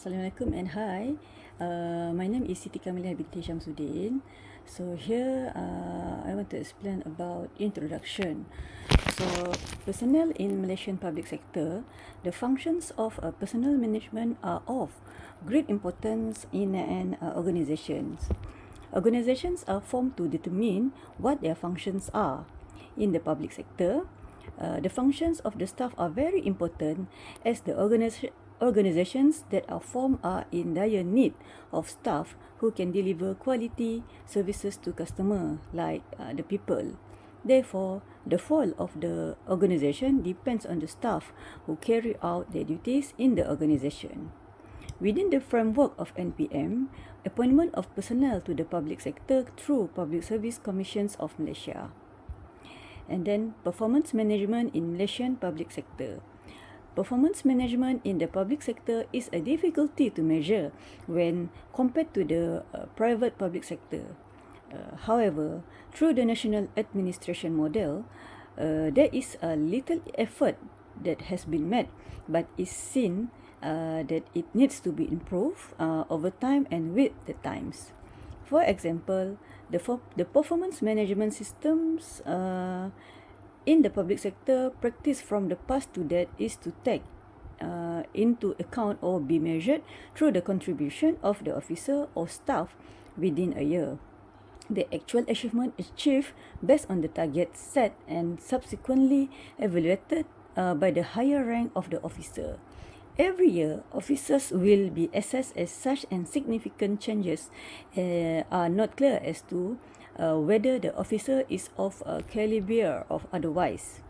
Assalamualaikum and hi. My name is Siti Kamilah binti Syamsuddin. So here I want to explain about introduction. So personnel in Malaysian public sector, the functions of personnel management are of great importance in an organizations. Organizations are formed to determine what their functions are. In the public sector, the functions of the staff are very important as the organizations that are formed are in dire need of staff who can deliver quality services to customer like the people. Therefore, the fall of the organization depends on the staff who carry out their duties in the organization. Within the framework of NPM, appointment of personnel to the public sector through Public Service Commissions of Malaysia. And then performance management in Malaysian public sector. Performance management in the public sector is a difficulty to measure when compared to the private public sector. However, through the national administration model, there is a little effort that has been made, but is seen that it needs to be improved over time and with the times. For example, the performance management systems in the public sector practice from the past to date is to take into account or be measured through the contribution of the officer or staff within a year. The actual achievement achieved based on the target set and subsequently evaluated by the higher rank of the officer. Every year, officers will be assessed as such, and significant changes are not clear as to whether the officer is of a caliber or otherwise.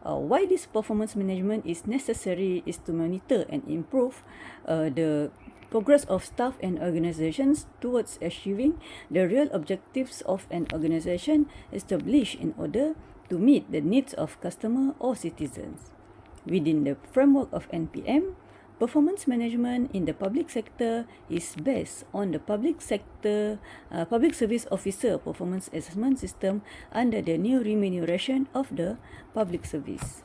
Why this performance management is necessary is to monitor and improve the progress of staff and organizations towards achieving the real objectives of an organization established in order to meet the needs of customer or citizens. Within the framework of NPM, performance management in the public sector is based on the public service officer performance assessment system under the new remuneration of the public service.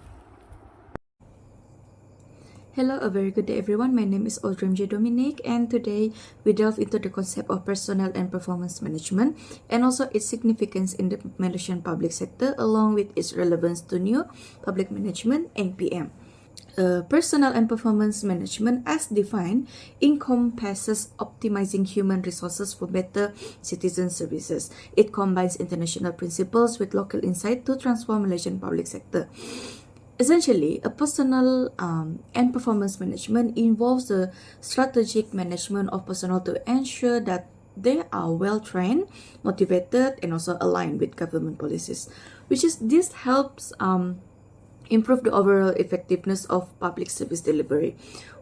Hello, a very good day everyone. My name is Audrey J. Dominic, and today we delve into the concept of personnel and performance management and also its significance in the Malaysian public sector along with its relevance to new public management (NPM). Personnel and performance management as defined encompasses optimizing human resources for better citizen services. It combines international principles with local insight to transform Malaysian public sector. Essentially, a personnel and performance management involves the strategic management of personnel to ensure that they are well trained, motivated, and also aligned with government policies. This helps improve the overall effectiveness of public service delivery.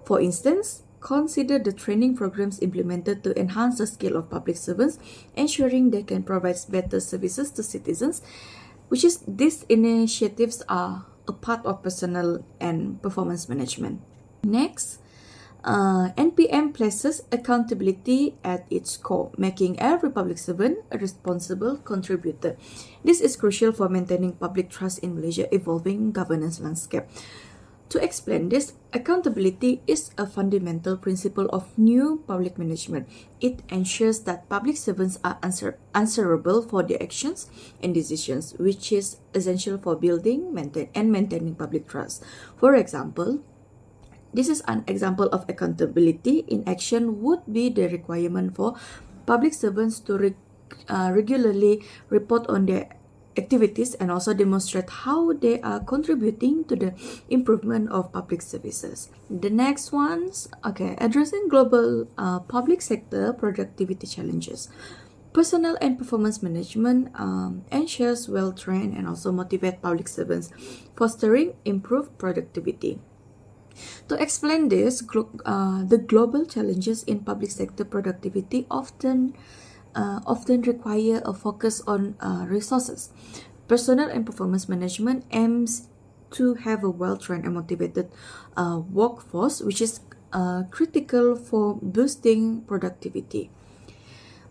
For instance, consider the training programs implemented to enhance the skill of public servants, ensuring they can provide better services to citizens. These initiatives are a part of personnel and performance management. Next, NPM places accountability at its core, making every public servant a responsible contributor. This is crucial for maintaining public trust in Malaysia's evolving governance landscape. To explain this, accountability is a fundamental principle of new public management. It ensures that public servants are answerable for their actions and decisions, which is essential for building and maintaining public trust. For example, this is an example of accountability in action would be the requirement for public servants to regularly report on their activities and also demonstrate how they are contributing to the improvement of public services. The next one's, addressing global public sector productivity challenges. Personnel and performance management ensures well-trained and also motivate public servants, fostering improved productivity. To explain this, the global challenges in public sector productivity often require a focus on resources. Personnel and performance management aims to have a well-trained and motivated workforce, which is critical for boosting productivity.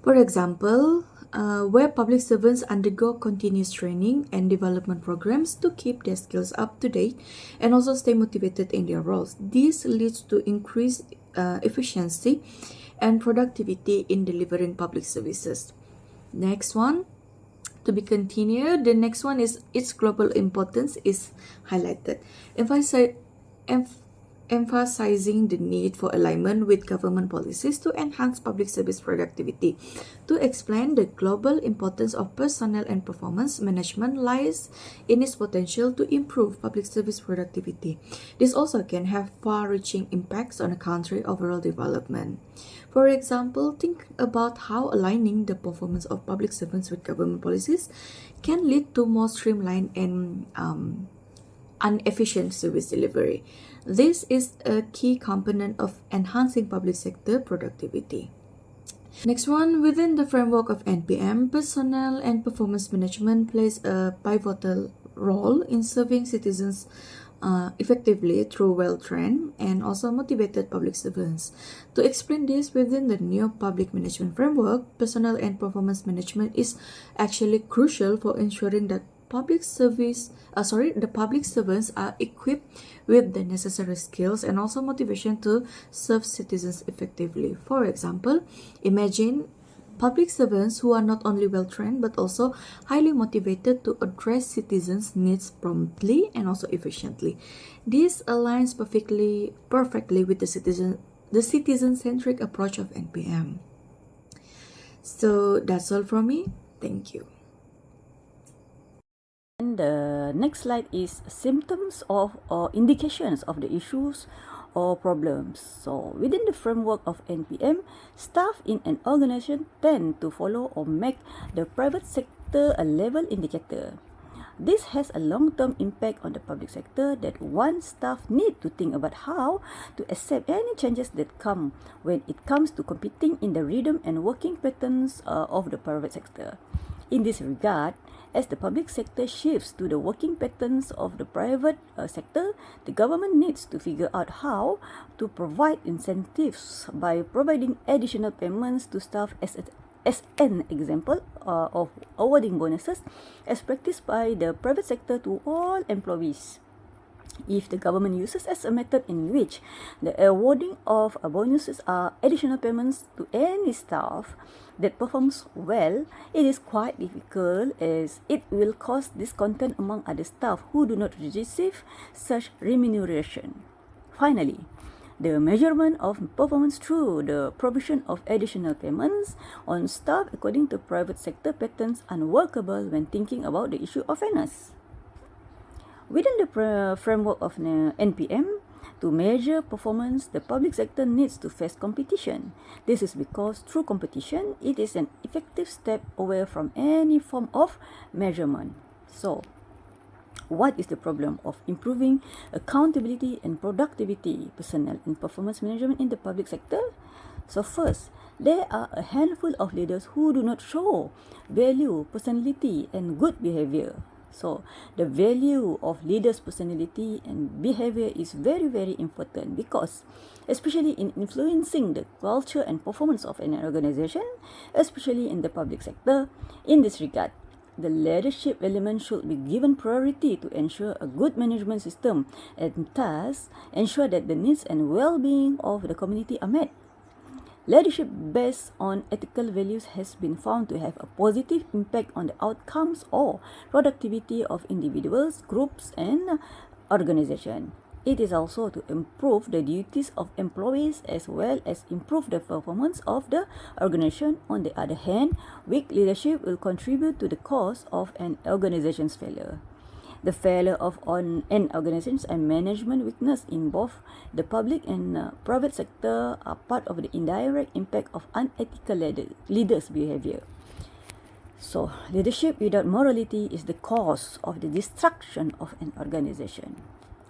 For example, where public servants undergo continuous training and development programs to keep their skills up to date and also stay motivated in their roles. This leads to increased efficiency and productivity in delivering public services. Next one, to be continued, the next one is its global importance is highlighted, emphasi- emph- emphasizing the need for alignment with government policies to enhance public service productivity. To explain the global importance of personnel and performance management lies in its potential to improve public service productivity. This also can have far-reaching impacts on a country's overall development. For example, think about how aligning the performance of public servants with government policies can lead to more streamlined and inefficient service delivery. This is a key component of enhancing public sector productivity. Next one, within the framework of NPM, personnel and performance management plays a pivotal role in serving citizens effectively through well-trained and also motivated public servants. To explain this, within the new public management framework, personnel and performance management is actually crucial for ensuring that the public servants are equipped with the necessary skills and also motivation to serve citizens effectively. For example, imagine public servants who are not only well trained but also highly motivated to address citizens' needs promptly and also efficiently. This aligns perfectly with the citizen-centric approach of NPM. So that's all from me. Thank you. And the next slide is symptoms of or indications of the issues or problems. So within the framework of NPM, staff in an organization tend to follow or make the private sector a level indicator. This has a long-term impact on the public sector that one staff need to think about how to accept any changes that come when it comes to competing in the rhythm and working patterns of the private sector. In this regard, as the public sector shifts to the working patterns of the private sector, the government needs to figure out how to provide incentives by providing additional payments to staff as an example of awarding bonuses as practiced by the private sector to all employees. If the government uses as a method in which the awarding of bonuses are additional payments to any staff that performs well, it is quite difficult as it will cause discontent among other staff who do not receive such remuneration. Finally, the measurement of performance through the provision of additional payments on staff according to private sector patterns unworkable when thinking about the issue of fairness. Within the framework of NPM, to measure performance, the public sector needs to face competition. This is because through competition, it is an effective step away from any form of measurement. So, what is the problem of improving accountability and productivity, personnel and performance management in the public sector? So first, there are a handful of leaders who do not show value, personality and good behavior. So the value of leaders' personality and behavior is very, very important because especially in influencing the culture and performance of an organization, especially in the public sector. In this regard, the leadership element should be given priority to ensure a good management system and thus ensure that the needs and well-being of the community are met. Leadership based on ethical values has been found to have a positive impact on the outcomes or productivity of individuals, groups, and organizations. It is also to improve the duties of employees as well as improve the performance of the organization. On the other hand, weak leadership will contribute to the cause of an organization's failure. The failure of an organization's and management weakness in both the public and private sector are part of the indirect impact of unethical leaders' behavior. So, leadership without morality is the cause of the destruction of an organization.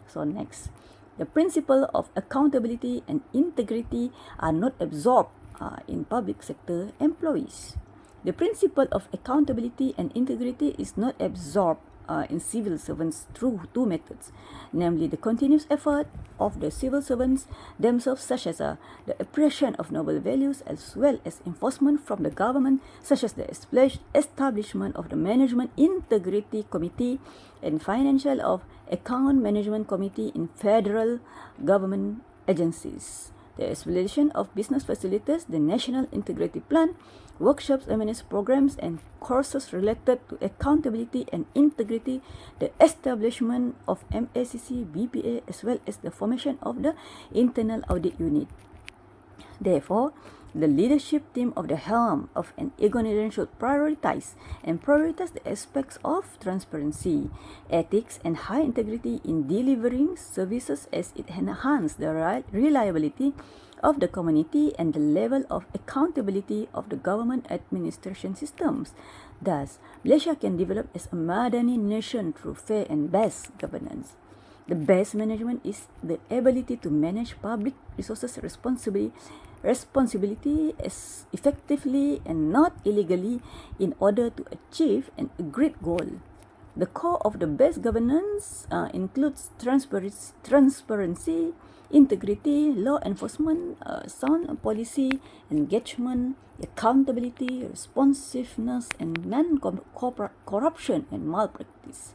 So next, the principle of accountability and integrity are not absorbed in public sector employees. The principle of accountability and integrity is not absorbed in civil servants through two methods, namely the continuous effort of the civil servants themselves, such as the appreciation of noble values, as well as enforcement from the government, such as the establishment of the Management Integrity Committee and Financial of Account Management Committee in federal government agencies. the establishment of business facilities, the National Integrated Plan, workshops, awareness programs, and courses related to accountability and integrity, the establishment of MACC, BPA, as well as the formation of the Internal Audit Unit. Therefore, the leadership team of the helm of an organization should prioritize the aspects of transparency, ethics, and high integrity in delivering services as it enhances the reliability of the community and the level of accountability of the government administration systems. Thus, Malaysia can develop as a Madani nation through fair and best governance. The best management is the ability to manage public resources responsibility as effectively and not illegally in order to achieve an agreed goal. The core of the best governance includes transparency, integrity, law enforcement, sound policy, engagement, accountability, responsiveness, and non-corruption and malpractice.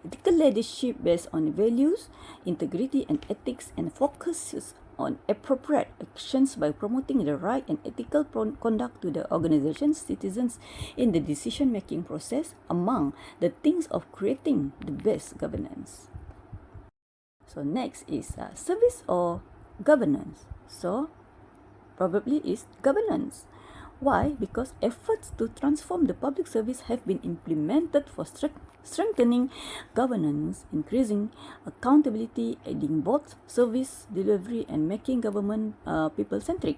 Ethical leadership based on values, integrity, and ethics, and focuses on appropriate actions by promoting the right and ethical conduct to the organization's citizens in the decision-making process, among the things of creating the best governance. So next is service or governance. So probably is governance. Why? Because efforts to transform the public service have been implemented for strengthening governance, increasing accountability, aiding both service delivery and making government people-centric.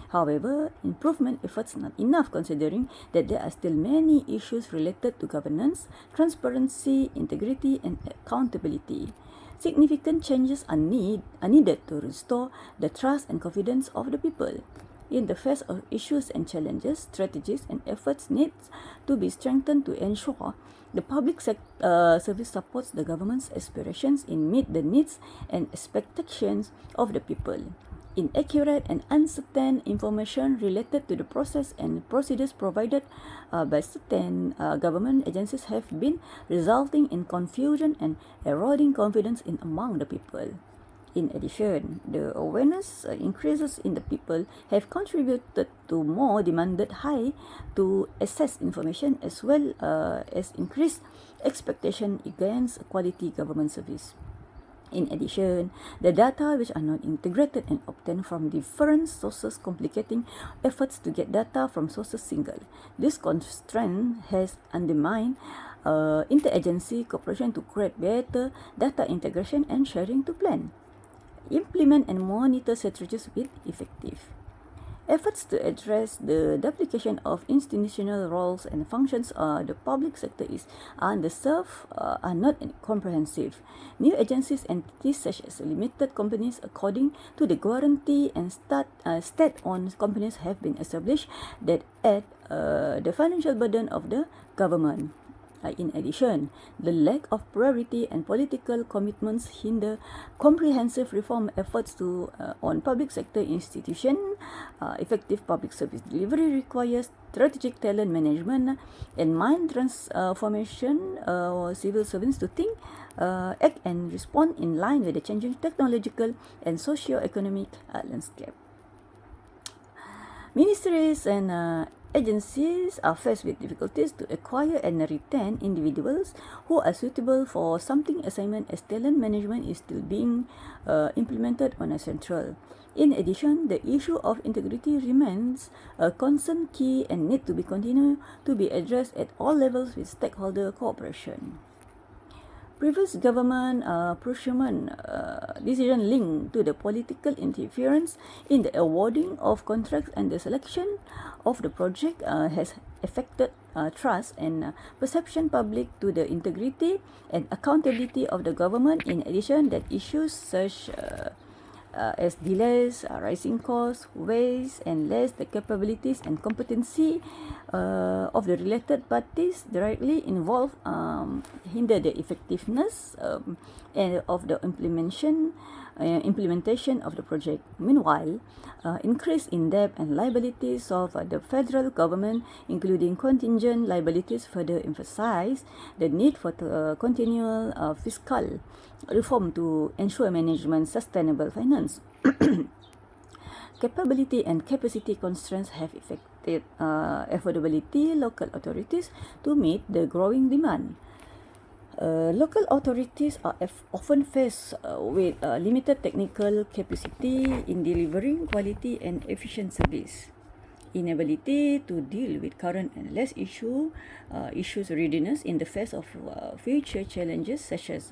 However, improvement efforts are not enough considering that there are still many issues related to governance, transparency, integrity, and accountability. Significant changes are needed to restore the trust and confidence of the people. In the face of issues and challenges, strategies and efforts need to be strengthened to ensure the public service supports the government's aspirations in meet the needs and expectations of the people. Inaccurate and uncertain information related to the process and procedures provided by certain government agencies have been resulting in confusion and eroding confidence among the people. In addition, the awareness increases in the people have contributed to more demanded high to access information as well as increased expectation against quality government service. In addition, the data which are not integrated and obtained from different sources complicating efforts to get data from sources single. This constraint has undermined interagency cooperation to create better data integration and sharing to plan, implement and monitor strategies with effective. Efforts to address the duplication of institutional roles and functions of the public sector is underserved are not comprehensive. New agencies and entities such as limited companies according to the guarantee and state-owned companies have been established that add the financial burden of the government. In addition, the lack of priority and political commitments hinder comprehensive reform efforts on public sector institutions. Effective public service delivery requires strategic talent management and mind transformation civil servants to think, act and respond in line with the changing technological and socio-economic landscape. Ministries and agencies are faced with difficulties to acquire and retain individuals who are suitable for something assignment as talent management is still being implemented on a central. In addition, the issue of integrity remains a concern key and need to be continued to be addressed at all levels with stakeholder cooperation. Previous government procurement decision linked to the political interference in the awarding of contracts and the selection of the project has affected trust and perception public to the integrity and accountability of the government. In addition, that issues such as delays, rising costs, waste, and less the capabilities and competency of the related parties directly involved hinder the effectiveness and of the implementation of the project. Meanwhile, increase in debt and liabilities of the federal government, including contingent liabilities, further emphasize the need for continual fiscal reform to ensure management sustainable finance. capability and capacity constraints have affected affordability local authorities to meet the growing demand. Local authorities are often faced with limited technical capacity in delivering quality and efficient service. Inability to deal with current and less issues readiness in the face of future challenges such as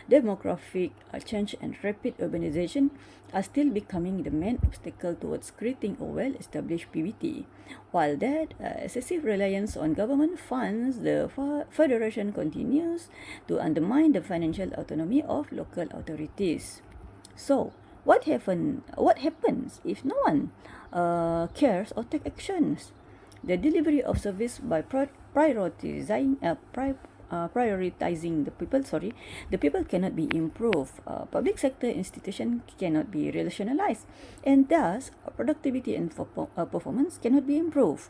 demographic change and rapid urbanization are still becoming the main obstacle towards creating a well-established PBT. While that excessive reliance on government funds, the Federation continues to undermine the financial autonomy of local authorities. So, what happens if no one cares or take actions? The delivery of service by prioritizing the people. The people cannot be improved. Public sector institution cannot be rationalized, and thus productivity and performance cannot be improved.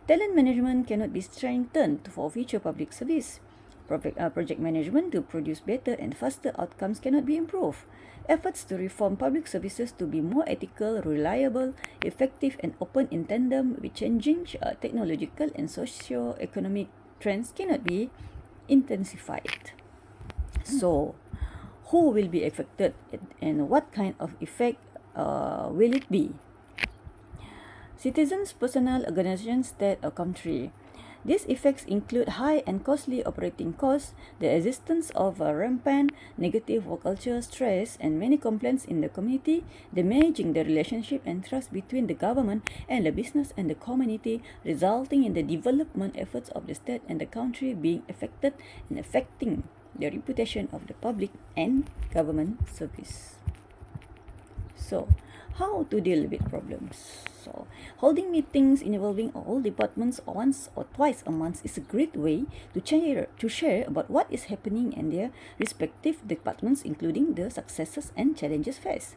Talent management cannot be strengthened for future public service. Project management to produce better and faster outcomes cannot be improved. Efforts to reform public services to be more ethical, reliable, effective, and open in tandem with changing technological and socio-economic trends cannot be intensified. So, who will be affected and what kind of effect will it be? Citizens, personal, organizations, state, or country. These effects include high and costly operating costs, the existence of rampant negative work culture, stress, and many complaints in the community, damaging the relationship and trust between the government and the business and the community, resulting in the development efforts of the state and the country being affected and affecting the reputation of the public and government service. So, how to deal with problems? So, holding meetings involving all departments once or twice a month is a great way to share about what is happening in their respective departments, including the successes and challenges faced.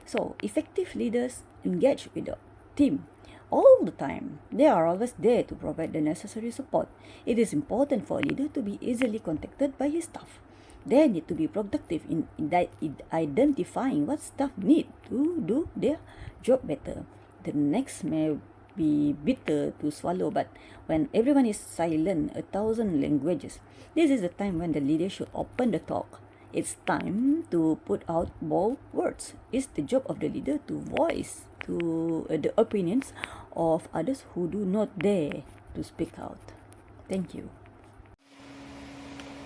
So, effective leaders engage with the team all the time. They are always there to provide the necessary support. It is important for a leader to be easily contacted by his staff. They need to be productive in identifying what staff need to do their job better. The next may be bitter to swallow, but when everyone is silent 1,000 languages, this is the time when the leader should open the talk. It's time to put out bold words. It's the job of the leader to voice to the opinions of others who do not dare to speak out. Thank you.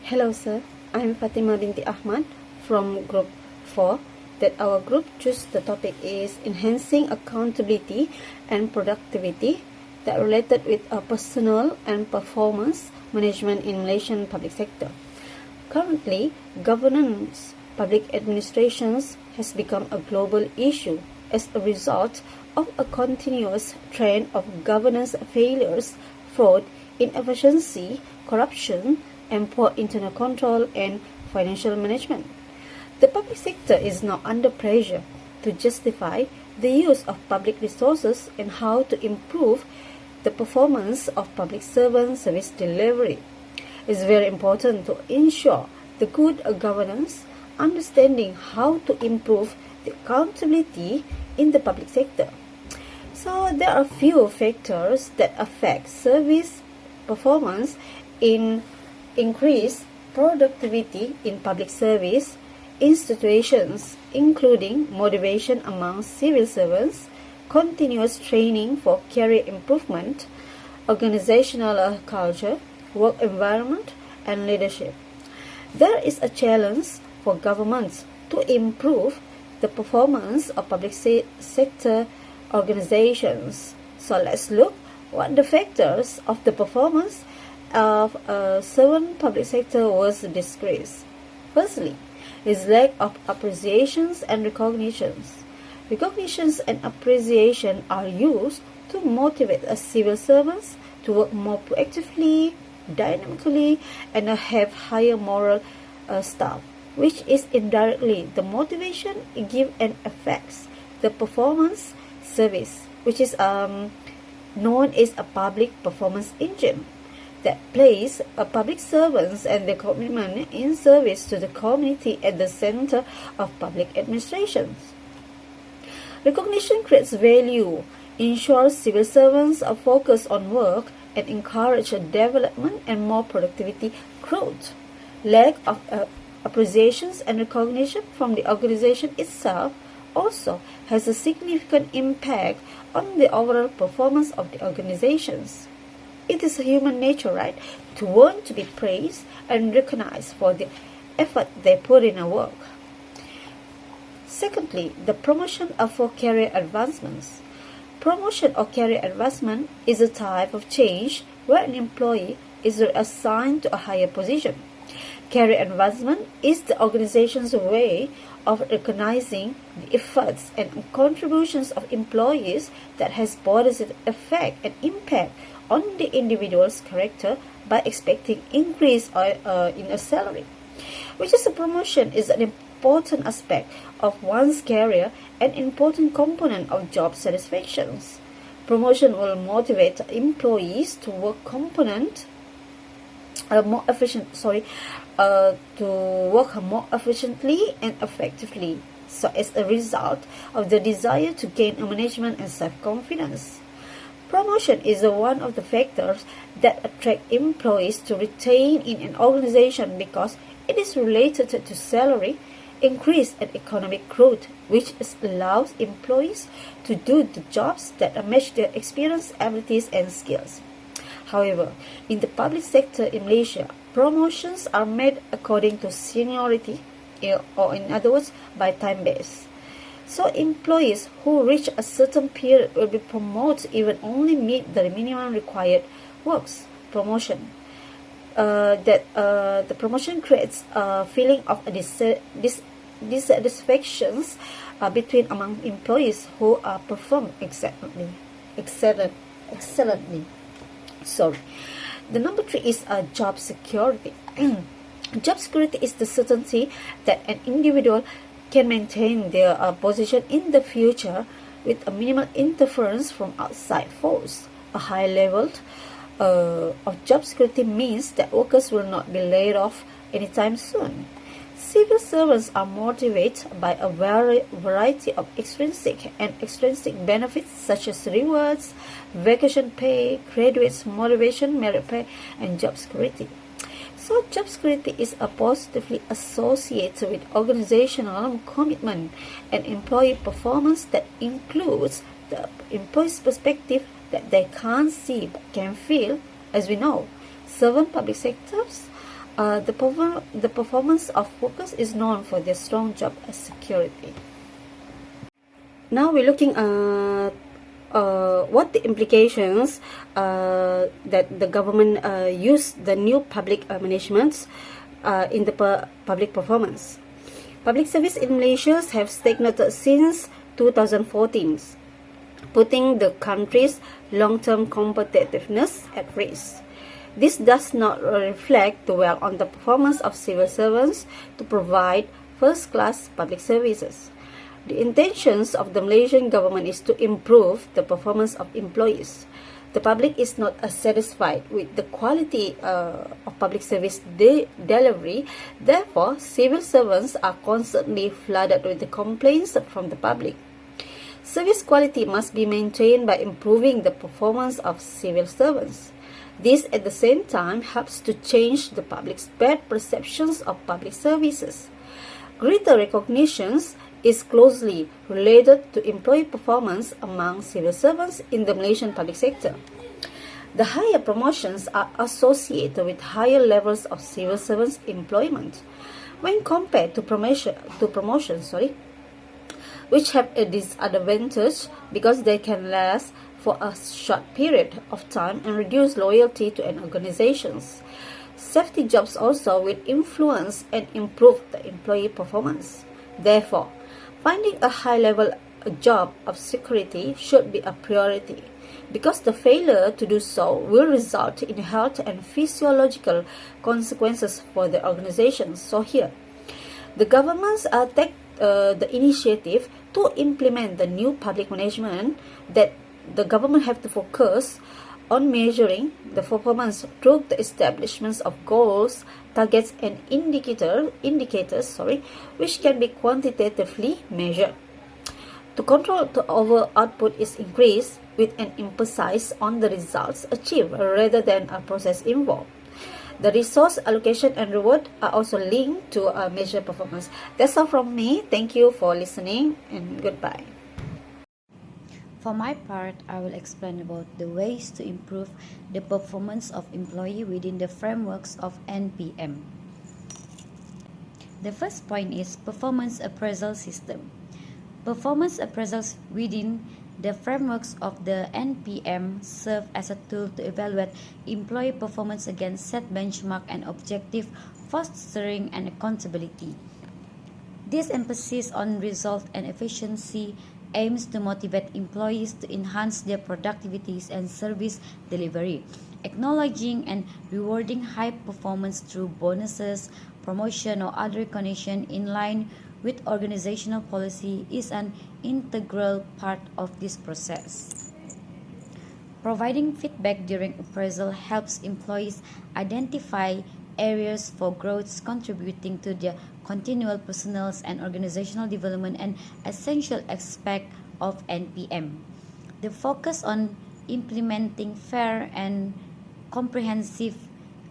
Hello sir, I'm Fatima binti Ahmad from Group 4. That our group chose the topic is enhancing accountability and productivity that related with personal and performance management in Malaysian public sector. Currently, governance public administrations has become a global issue as a result of a continuous trend of governance failures, fraud, inefficiency, corruption, and poor internal control and financial management. The public sector is now under pressure to justify the use of public resources and how to improve the performance of public servant service delivery. It's very important to ensure the good governance, understanding how to improve the accountability in the public sector. So there are few factors that affect service performance in increased productivity in public service institutions, including motivation among civil servants, continuous training for career improvement, organizational culture, work environment, and leadership. There is a challenge for governments to improve the performance of public sector organizations. So let's look what the factors of the performance of a certain public sector was disgraced. Firstly, is lack of appreciations and recognitions. Recognitions and appreciation are used to motivate civil servants to work more proactively, dynamically, and have higher moral staff, which is indirectly the motivation give and affects the performance service, which is known as a public performance engine that place public servants and their commitment in service to the community at the center of public administrations. Recognition creates value, ensures civil servants are focused on work, and encourage development and more productivity growth. Lack of appreciations and recognition from the organization itself also has a significant impact on the overall performance of the organizations. It is human nature, right, to want to be praised and recognized for the effort they put in a work. Secondly, the promotion for career advancements. Promotion or career advancement is a type of change where an employee is assigned to a higher position. Career advancement is the organization's way of recognizing the efforts and contributions of employees that has positive effect and impact on the individual's character by expecting increase in a salary. Which is a promotion is an important aspect of one's career and important component of job satisfactions. Promotion will motivate employees to work more efficiently and effectively, so as a result of the desire to gain management and self-confidence. Promotion is one of the factors that attract employees to retain in an organization because it is related to salary, increase, and economic growth, which allows employees to do the jobs that match their experience, abilities, and skills. However, in the public sector in Malaysia, promotions are made according to seniority, or in other words, by time base. So employees who reach a certain period will be promoted even only meet the minimum required works promotion. The promotion creates a feeling of dissatisfactions among employees who perform excellently. The number 3 is job security. Job security is the certainty that an individual can maintain their position in the future with a minimal interference from outside force. A high level of job security means that workers will not be laid off anytime soon. Civil servants are motivated by a variety of extrinsic and extrinsic benefits such as rewards, vacation pay, graduates motivation, merit pay, and job security. So job security is positively associated with organizational commitment and employee performance that includes the employee's perspective that they can't see but can feel. As we know, certain public sectors, the performance of workers is known for their strong job security. Now we're looking at what the implications that the government use the new public managements in the public performance. Public service in Malaysia have stagnated since 2014, putting the country's long-term competitiveness at risk. This does not reflect well on the performance of civil servants to provide first-class public services. The intentions of the Malaysian government is to improve the performance of employees. The public is not satisfied with the quality of public service delivery. Therefore, civil servants are constantly flooded with the complaints from the public. Service quality must be maintained by improving the performance of civil servants. This at the same time helps to change the public's bad perceptions of public services. Greater recognitions is closely related to employee performance among civil servants in the Malaysian public sector. The higher promotions are associated with higher levels of civil servants' employment when compared to promotions, which have a disadvantage because they can last for a short period of time and reduce loyalty to an organization. Safety jobs also will influence and improve the employee performance. Therefore, finding a high-level job of security should be a priority, because the failure to do so will result in health and physiological consequences for the organizations. So here, the governments take the initiative to implement the new public management that the government have to focus on measuring the performance through the establishment of goals, targets, and indicators, which can be quantitatively measured. To control to our output is increased with an emphasis on the results achieved rather than a process involved. The resource allocation and reward are also linked to measure performance. That's all from me. Thank you for listening and goodbye. For my part, I will explain about the ways to improve the performance of employee within the frameworks of NPM. The first point is performance appraisal system. Performance appraisals within the frameworks of the NPM serve as a tool to evaluate employee performance against set benchmark and objective, fostering and accountability. This emphasis on result and efficiency aims to motivate employees to enhance their productivities and service delivery, acknowledging and rewarding high performance through bonuses, promotion, or other recognition in line with organizational policy is an integral part of this process. Providing feedback during appraisal helps employees identify areas for growth contributing to their continual personal and organizational development and essential aspect of NPM. The focus on implementing fair and comprehensive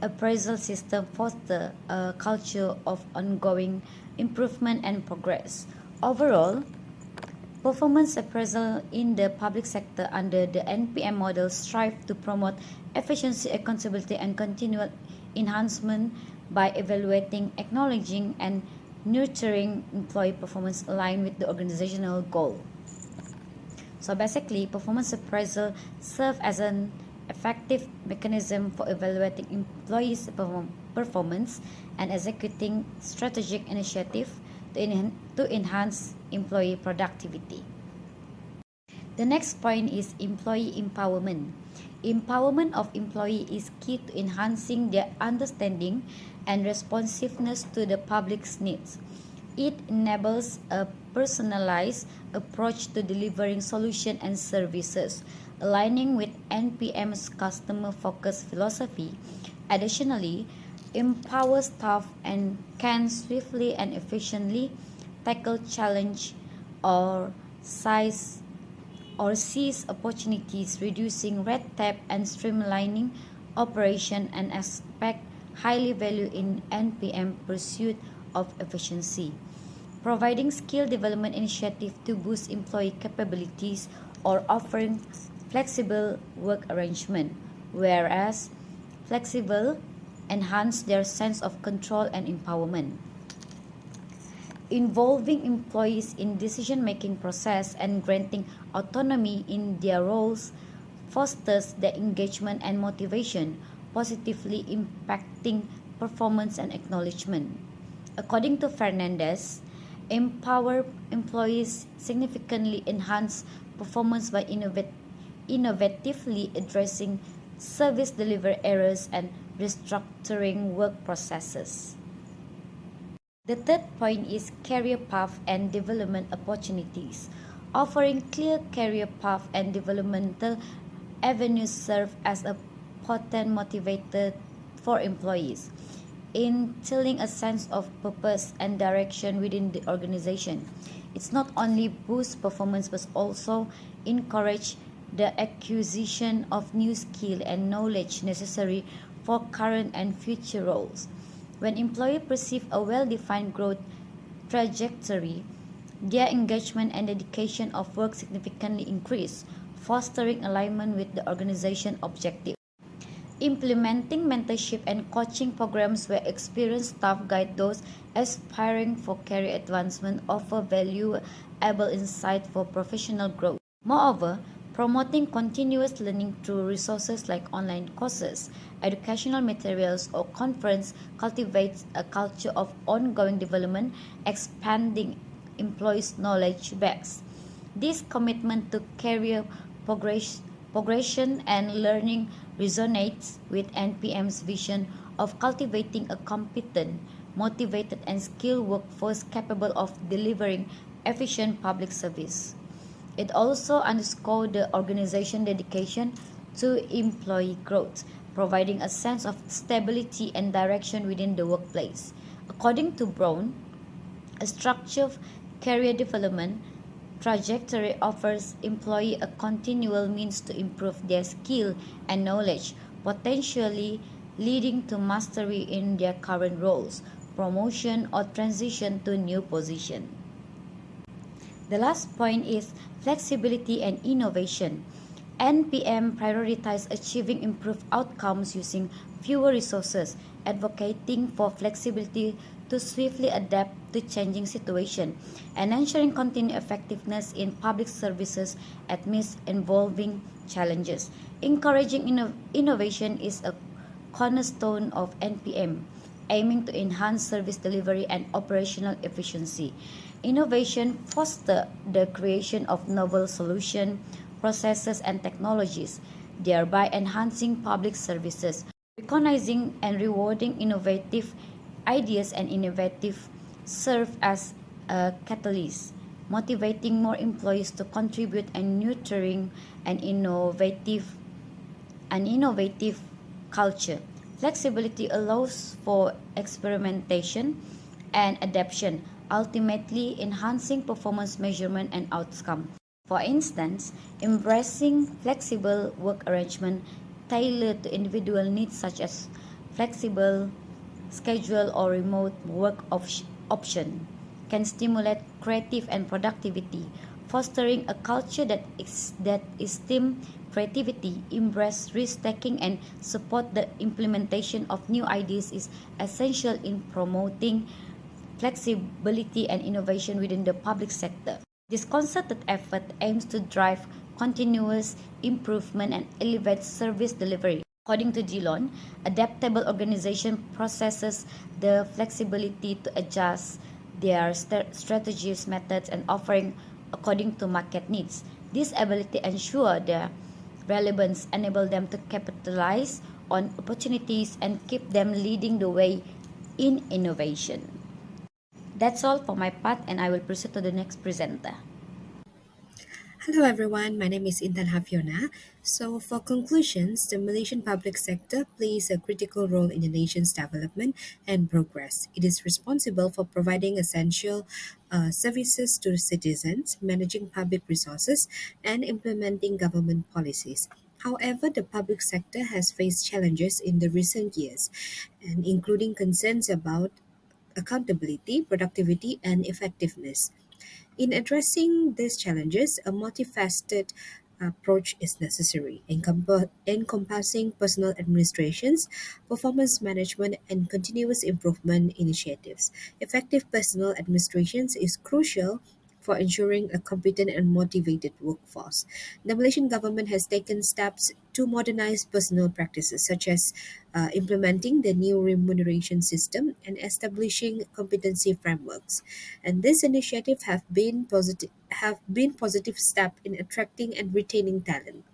appraisal system fosters a culture of ongoing improvement and progress. Overall, performance appraisal in the public sector under the NPM model strive to promote efficiency, accountability, and continual enhancement by evaluating, acknowledging, and nurturing employee performance aligned with the organizational goal. So basically, performance appraisal serves as an effective mechanism for evaluating employees' performance and executing strategic initiatives to enhance employee productivity. The next point is employee empowerment. Empowerment of employee is key to enhancing their understanding and responsiveness to the public's needs. It enables a personalized approach to delivering solutions and services, aligning with NPM's customer-focused philosophy. Additionally, empower staff and can swiftly and efficiently tackle challenge or seize opportunities, reducing red tape and streamlining operation, and aspect highly value in NPM pursuit of efficiency. Providing skill development initiative to boost employee capabilities or offering flexible work arrangement, whereas flexible enhance their sense of control and empowerment. Involving employees in decision-making process and granting autonomy in their roles fosters their engagement and motivation, positively impacting performance and acknowledgement. According to Fernandez, empower employees significantly enhance performance by innovatively addressing service delivery errors and restructuring work processes. The third point is career path and development opportunities. Offering clear career path and developmental avenues serve as a potent motivator for employees, instilling a sense of purpose and direction within the organization. It's not only boost performance but also encourage the acquisition of new skill and knowledge necessary for current and future roles. When employees perceive a well-defined growth trajectory, their engagement and dedication of work significantly increase, fostering alignment with the organization objective. Implementing mentorship and coaching programs where experienced staff guide those aspiring for career advancement offer valuable insight for professional growth. Moreover, promoting continuous learning through resources like online courses, educational materials, or conference cultivates a culture of ongoing development, expanding employees' knowledge base. This commitment to career progression and learning resonates with NPM's vision of cultivating a competent, motivated, and skilled workforce capable of delivering efficient public service. It also underscores the organization's dedication to employee growth, providing a sense of stability and direction within the workplace. According to Brown, a structured career development trajectory offers employee a continual means to improve their skill and knowledge, potentially leading to mastery in their current roles, promotion or transition to new position. The last point is flexibility and innovation. NPM prioritize achieving improved outcomes using fewer resources, advocating for flexibility to swiftly adapt to changing situation, and ensuring continued effectiveness in public services amidst evolving challenges. Encouraging innovation is a cornerstone of NPM, aiming to enhance service delivery and operational efficiency. Innovation fosters the creation of novel solutions, processes, and technologies, thereby enhancing public services. Recognizing and rewarding innovative ideas and innovative serve as a catalyst, motivating more employees to contribute and nurturing an innovative culture. Flexibility allows for experimentation and adaptation, ultimately enhancing performance measurement and outcome. For instance, embracing flexible work arrangement tailored to individual needs such as flexible schedule or remote work option can stimulate creative and productivity, fostering a culture that esteem creativity, embrace risk-taking, and support the implementation of new ideas is essential in promoting flexibility and innovation within the public sector. This concerted effort aims to drive continuous improvement and elevate service delivery. According to Dillon, adaptable organization possesses the flexibility to adjust their strategies, methods, and offering according to market needs. This ability ensures their relevance, enable them to capitalize on opportunities, and keep them leading the way in innovation. That's all for my part, and I will proceed to the next presenter. Hello everyone, my name is Intan Hafiona. So, for conclusions, the Malaysian public sector plays a critical role in the nation's development and progress. It is responsible for providing essential services to citizens, managing public resources, and implementing government policies. However, the public sector has faced challenges in the recent years, and including concerns about accountability, productivity, and effectiveness. In addressing these challenges, a multifaceted approach is necessary, encompassing personal administrations, performance management, and continuous improvement initiatives. Effective personal administrations is crucial for ensuring a competent and motivated workforce. The Malaysian government has taken steps to modernize personal practices, such as implementing the new remuneration system and establishing competency frameworks. And these initiatives have been positive step in attracting and retaining talent.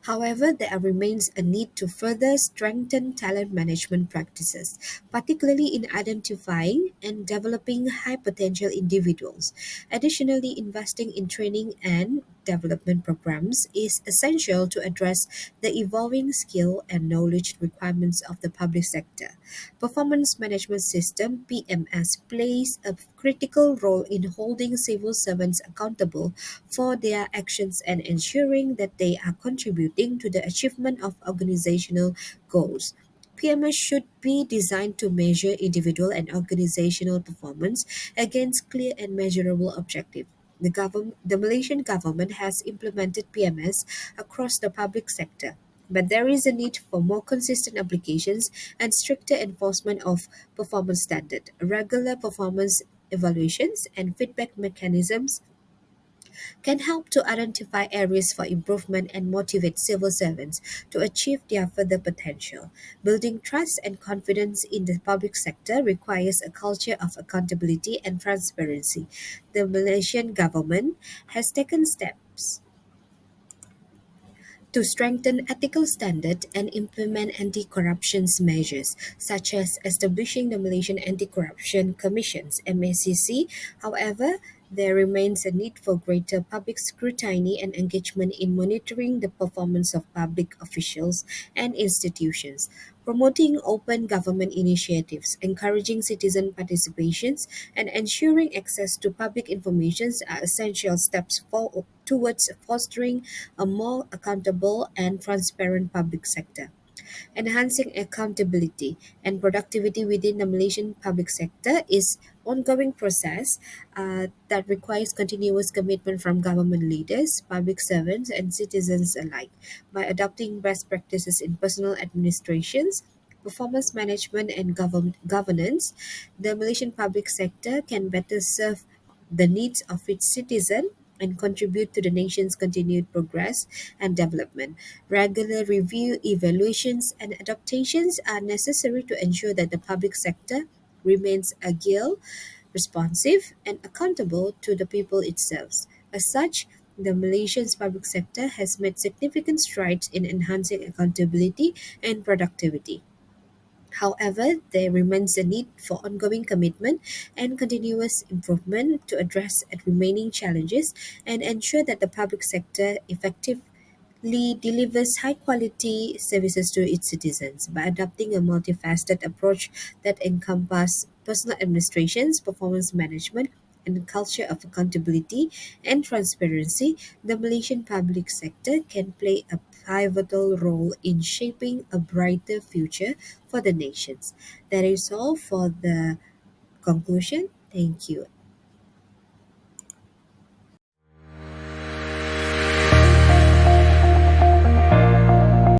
However, there remains a need to further strengthen talent management practices, particularly in identifying and developing high potential individuals. Additionally, investing in training and development programs is essential to address the evolving skill and knowledge requirements of the public sector. Performance Management System (PMS) plays a critical role in holding civil servants accountable for their actions and ensuring that they are contributing to the achievement of organizational goals. PMS should be designed to measure individual and organizational performance against clear and measurable objectives. The Malaysian government has implemented PMS across the public sector, but there is a need for more consistent applications and stricter enforcement of performance standard. Regular performance evaluations and feedback mechanisms can help to identify areas for improvement and motivate civil servants to achieve their further potential. Building trust and confidence in the public sector requires a culture of accountability and transparency. The Malaysian government has taken steps to strengthen ethical standards and implement anti-corruption measures, such as establishing the Malaysian Anti-Corruption Commissions (MACC). However, there remains a need for greater public scrutiny and engagement in monitoring the performance of public officials and institutions. Promoting open government initiatives, encouraging citizen participations, and ensuring access to public information are essential steps towards fostering a more accountable and transparent public sector. Enhancing accountability and productivity within the Malaysian public sector is ongoing process that requires continuous commitment from government leaders, public servants, and citizens alike. By adopting best practices in personal administrations, performance management, and governance, the Malaysian public sector can better serve the needs of its citizen and contribute to the nation's continued progress and development. Regular review, evaluations, and adaptations are necessary to ensure that the public sector remains agile, responsive, and accountable to the people it serves. As such, the Malaysian's public sector has made significant strides in enhancing accountability and productivity. However, there remains a need for ongoing commitment and continuous improvement to address remaining challenges and ensure that the public sector effectively delivers high quality services to its citizens. By adopting a multifaceted approach that encompasses personal administrations, performance management, and a culture of accountability and transparency, the Malaysian public sector can play a pivotal role in shaping a brighter future for the nations. That is all for the conclusion. Thank you.